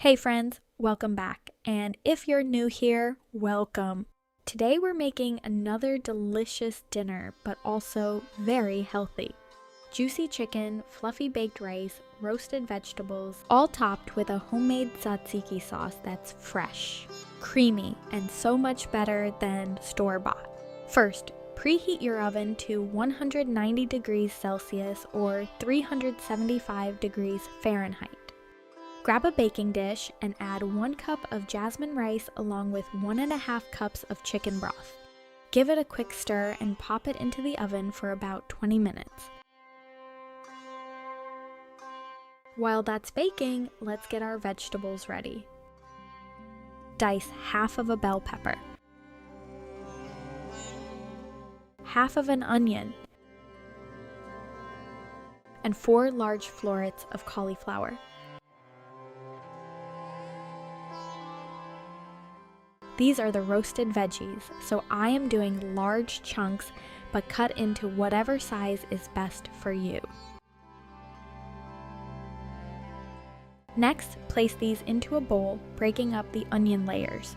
Hey friends, welcome back. And if you're new here, welcome. Today we're making another delicious dinner, but also very healthy. Juicy chicken, fluffy baked rice, roasted vegetables, all topped with a homemade tzatziki sauce that's fresh, creamy, and so much better than store-bought. First, preheat your oven to 190 degrees Celsius or 375 degrees Fahrenheit. Grab a baking dish and add 1 cup of jasmine rice along with 1.5 cups of chicken broth. Give it a quick stir and pop it into the oven for about 20 minutes. While that's baking, let's get our vegetables ready. Dice half of a bell pepper, half of an onion, and 4 large florets of cauliflower. These are the roasted veggies, so I am doing large chunks, but cut into whatever size is best for you. Next, place these into a bowl, breaking up the onion layers.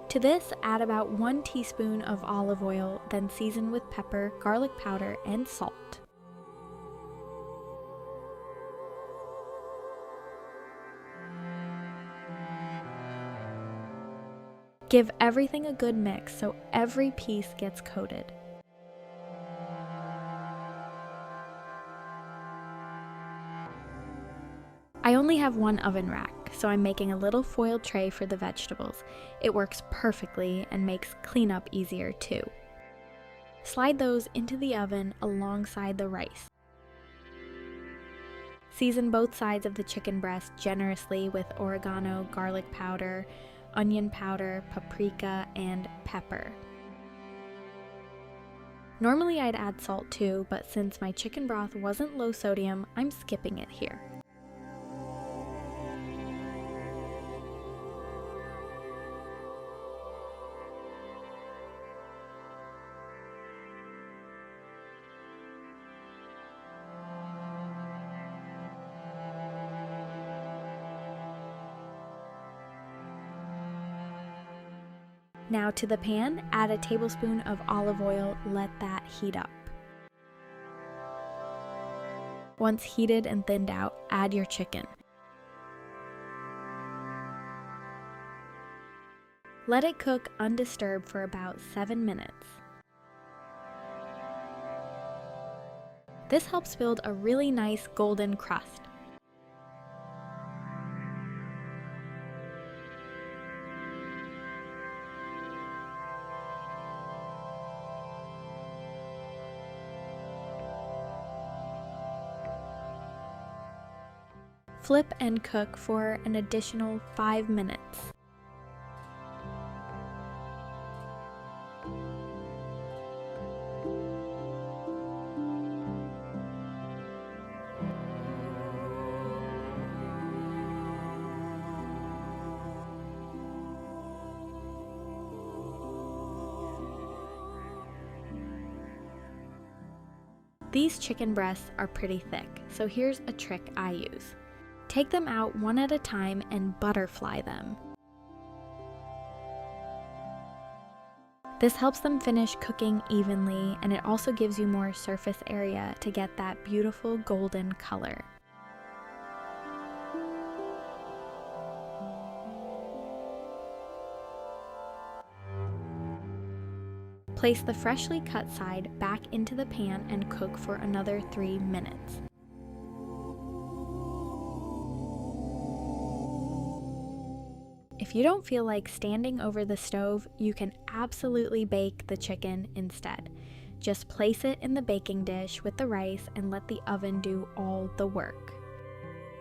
To this, add about 1 teaspoon of olive oil, then season with pepper, garlic powder, and salt. Give everything a good mix so every piece gets coated. I only have one oven rack, so I'm making a little foil tray for the vegetables. It works perfectly and makes cleanup easier too. Slide those into the oven alongside the rice. Season both sides of the chicken breast generously with oregano, garlic powder, onion powder, paprika, and pepper. Normally I'd add salt too, but since my chicken broth wasn't low sodium, I'm skipping it here. Now to the pan, add a tablespoon of olive oil, let that heat up. Once heated and thinned out, add your chicken. Let it cook undisturbed for about 7 minutes. This helps build a really nice golden crust. Flip and cook for an additional 5 minutes. These chicken breasts are pretty thick, so here's a trick I use. Take them out one at a time and butterfly them. This helps them finish cooking evenly, and it also gives you more surface area to get that beautiful golden color. Place the freshly cut side back into the pan and cook for another 3 minutes. If you don't feel like standing over the stove, you can absolutely bake the chicken instead. Just place it in the baking dish with the rice and let the oven do all the work.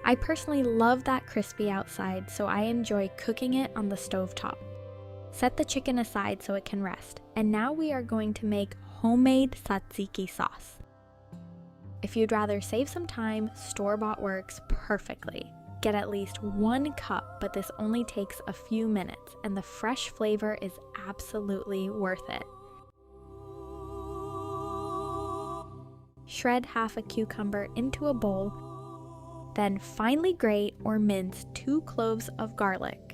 I personally love that crispy outside, so I enjoy cooking it on the stovetop. Set the chicken aside so it can rest, and now we are going to make homemade tzatziki sauce. If you'd rather save some time, store-bought works perfectly. Get at least 1 cup, but this only takes a few minutes, and the fresh flavor is absolutely worth it. Shred half a cucumber into a bowl, then finely grate or mince 2 cloves of garlic.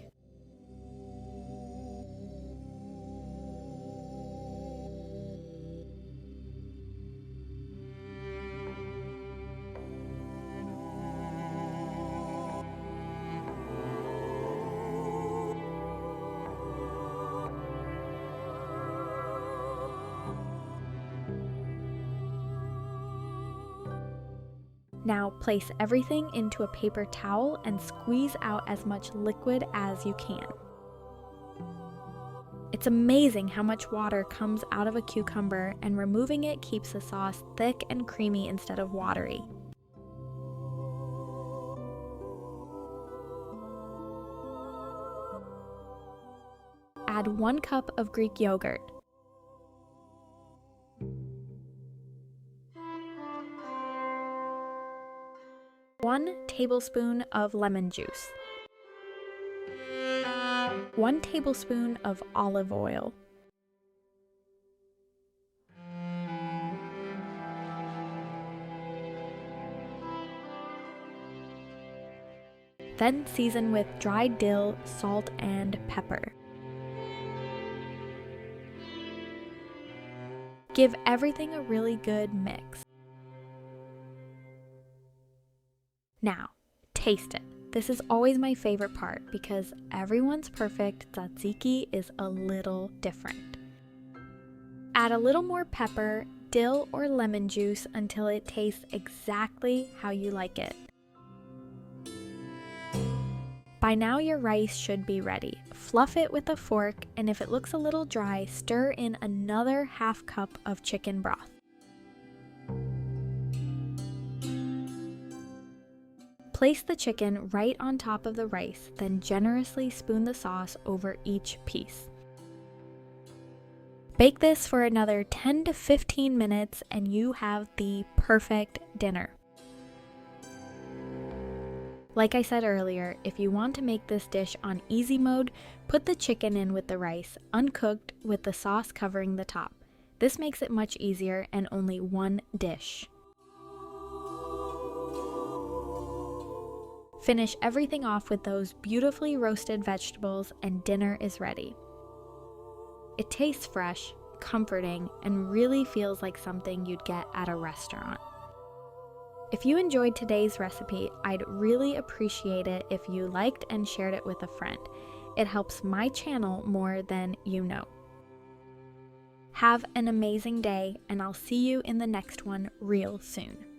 Now place everything into a paper towel and squeeze out as much liquid as you can. It's amazing how much water comes out of a cucumber, and removing it keeps the sauce thick and creamy instead of watery. Add 1 cup of Greek yogurt. 1 tablespoon of lemon juice. 1 tablespoon of olive oil. Then season with dried dill, salt, and pepper. Give everything a really good mix. Now, taste it. This is always my favorite part because everyone's perfect tzatziki is a little different. Add a little more pepper, dill, or lemon juice until it tastes exactly how you like it. By now your rice should be ready. Fluff it with a fork, and if it looks a little dry, stir in another half cup of chicken broth. Place the chicken right on top of the rice, then generously spoon the sauce over each piece. Bake this for another 10 to 15 minutes and you have the perfect dinner. Like I said earlier, if you want to make this dish on easy mode, put the chicken in with the rice, uncooked, with the sauce covering the top. This makes it much easier and only one dish. Finish everything off with those beautifully roasted vegetables and dinner is ready. It tastes fresh, comforting, and really feels like something you'd get at a restaurant. If you enjoyed today's recipe, I'd really appreciate it if you liked and shared it with a friend. It helps my channel more than you know. Have an amazing day, and I'll see you in the next one real soon.